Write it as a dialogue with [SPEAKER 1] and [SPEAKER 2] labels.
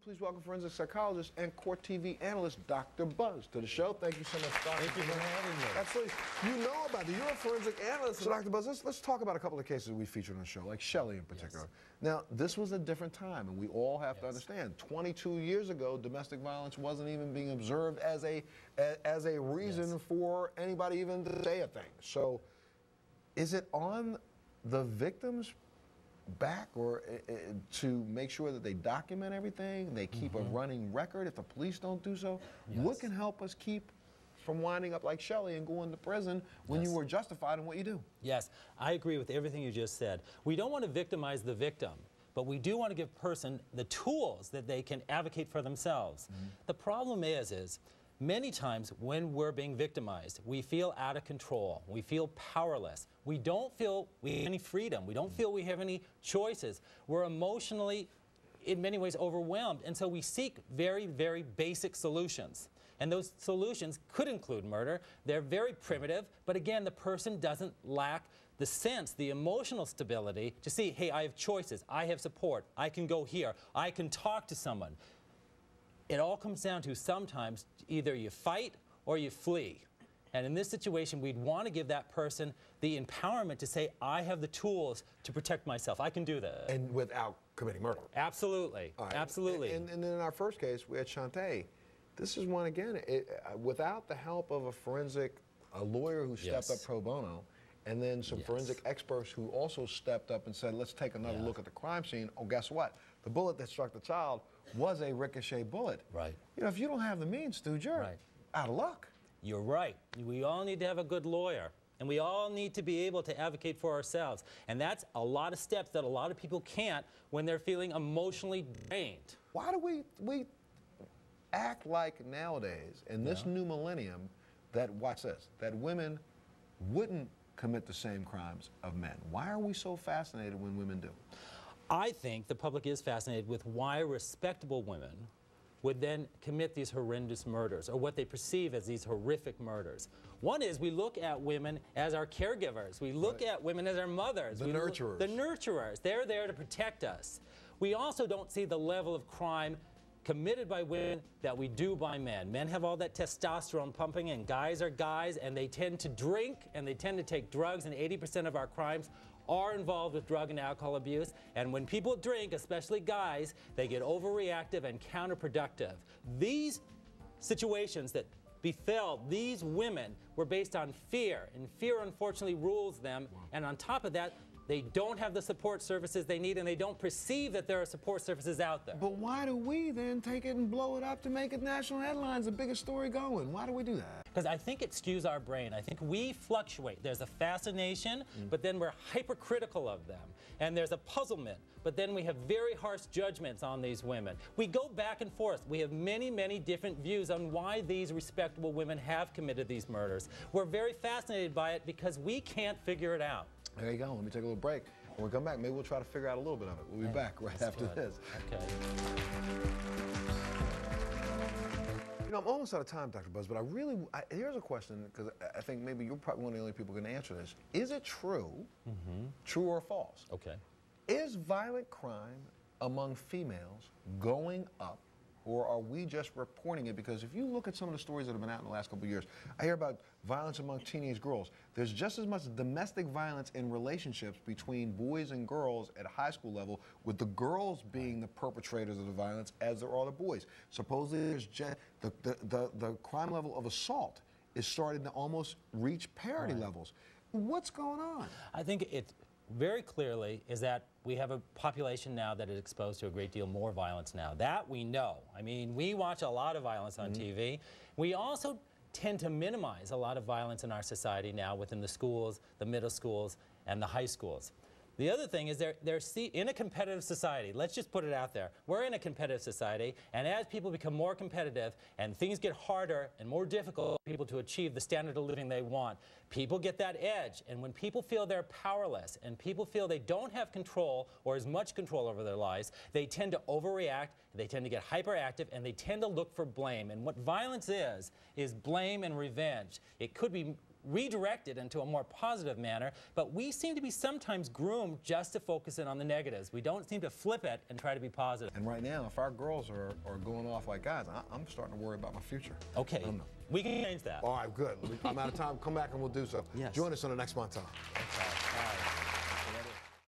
[SPEAKER 1] Please welcome forensic psychologist and court TV analyst, Dr. Buzz, to the show. Thank you so much, Dr.
[SPEAKER 2] Thank you for having me.
[SPEAKER 1] Absolutely. You know about it. You're a forensic analyst. So, Dr. Buzz, let's talk about a couple of cases we featured on the show, like Shelley in particular. Yes. Now, this was a different time, and we all have to understand. 22 years ago, domestic violence wasn't even being observed as a reason for anybody even to say a thing. So, is it on the victims' back or to make sure that they document everything, they keep a running record if the police don't do so? What can help us keep from winding up like Shelley and going to prison when you were justified in what you do?
[SPEAKER 2] Yes, I agree with everything you just said. We don't want to victimize the victim, but we do want to give a person the tools that they can advocate for themselves. The problem is many times when we're being victimized, we feel out of control. We feel powerless. We don't feel we have any freedom. We don't feel we have any choices. We're emotionally, in many ways, overwhelmed. And so we seek very, very basic solutions. And those solutions could include murder. They're very primitive. But again, the person doesn't lack the sense, the emotional stability to see, hey, I have choices. I have support. I can go here. I can talk to someone. It all comes down to sometimes either you fight or you flee. And in this situation, we'd want to give that person the empowerment to say, I have the tools to protect myself. I can do that.
[SPEAKER 1] And without committing murder.
[SPEAKER 2] Absolutely. Right. Absolutely.
[SPEAKER 1] And in our first case, we had Shantae. This is one, again, without the help of a lawyer who stepped up pro bono, and then some forensic experts who also stepped up and said, let's take another look at the crime scene. Oh, guess what? The bullet that struck the child was a ricochet bullet. Right. You know, if you don't have the means, dude, you're out of luck.
[SPEAKER 2] You're right. We all need to have a good lawyer. And we all need to be able to advocate for ourselves. And that's a lot of steps that a lot of people can't when they're feeling emotionally drained.
[SPEAKER 1] Why do we act like nowadays, in this new millennium, that, watch this, that women wouldn't commit the same crimes of men? Why are we so fascinated when women do?
[SPEAKER 2] I think the public is fascinated with why respectable women would then commit these horrendous murders, or what they perceive as these horrific murders. One is we look at women as our caregivers. We look at women as our mothers.
[SPEAKER 1] The nurturers.
[SPEAKER 2] The nurturers. They're there to protect us. We also don't see the level of crime committed by women that we do by men. Men have all that testosterone pumping, and guys are guys, and they tend to drink, and they tend to take drugs, and 80% of our crimes are involved with drug and alcohol abuse. And when people drink, especially guys, they get overreactive and counterproductive. These situations that befell these women were based on fear, and fear unfortunately rules them. And on top of that, they don't have the support services they need, and they don't perceive that there are support services out there.
[SPEAKER 1] But why do we then take it and blow it up to make it national headlines, the biggest story going? Why do we do that?
[SPEAKER 2] Because I think it skews our brain. I think we fluctuate. There's a fascination, but then we're hypercritical of them. And there's a puzzlement, but then we have very harsh judgments on these women. We go back and forth. We have many, many different views on why these respectable women have committed these murders. We're very fascinated by it because we can't figure it out.
[SPEAKER 1] There you go. Let me take a little break. When we come back, maybe we'll try to figure out a little bit of it. We'll be back right after this.
[SPEAKER 2] Okay.
[SPEAKER 1] You know, I'm almost out of time, Dr. Buzz, but here's a question, because I think maybe you're probably one of the only people who can answer this. Is it true, true or false?
[SPEAKER 2] Okay.
[SPEAKER 1] Is violent crime among females going up, or are we just reporting it? Because if you look at some of the stories that have been out in the last couple of years, I hear about violence among teenage girls. There's just as much domestic violence in relationships between boys and girls at a high school level, with the girls being the perpetrators of the violence as there are the boys. Supposedly, there's the crime level of assault is starting to almost reach parity levels. What's going on?
[SPEAKER 2] I think it very clearly is that we have a population now that is exposed to a great deal more violence now. That we know. I mean, we watch a lot of violence on TV. We also tend to minimize a lot of violence in our society now within the schools, the middle schools, and the high schools. The other thing is they're in a competitive society. Let's just put it out there. We're in a competitive society, and as people become more competitive and things get harder and more difficult for people to achieve the standard of living they want, people get that edge. And when people feel they're powerless and people feel they don't have control or as much control over their lives, they tend to overreact, they tend to get hyperactive, and they tend to look for blame. And what violence is blame and revenge. It could be redirect it into a more positive manner, but we seem to be sometimes groomed just to focus in on the negatives. We don't seem to flip it and try to be positive.
[SPEAKER 1] And right now, if our girls are going off like guys, I'm starting to worry about my future.
[SPEAKER 2] Okay, we can change that.
[SPEAKER 1] All right, good. I'm out of time. Come back and we'll do so.
[SPEAKER 2] Yes.
[SPEAKER 1] Join us on the next Montel.
[SPEAKER 2] Okay.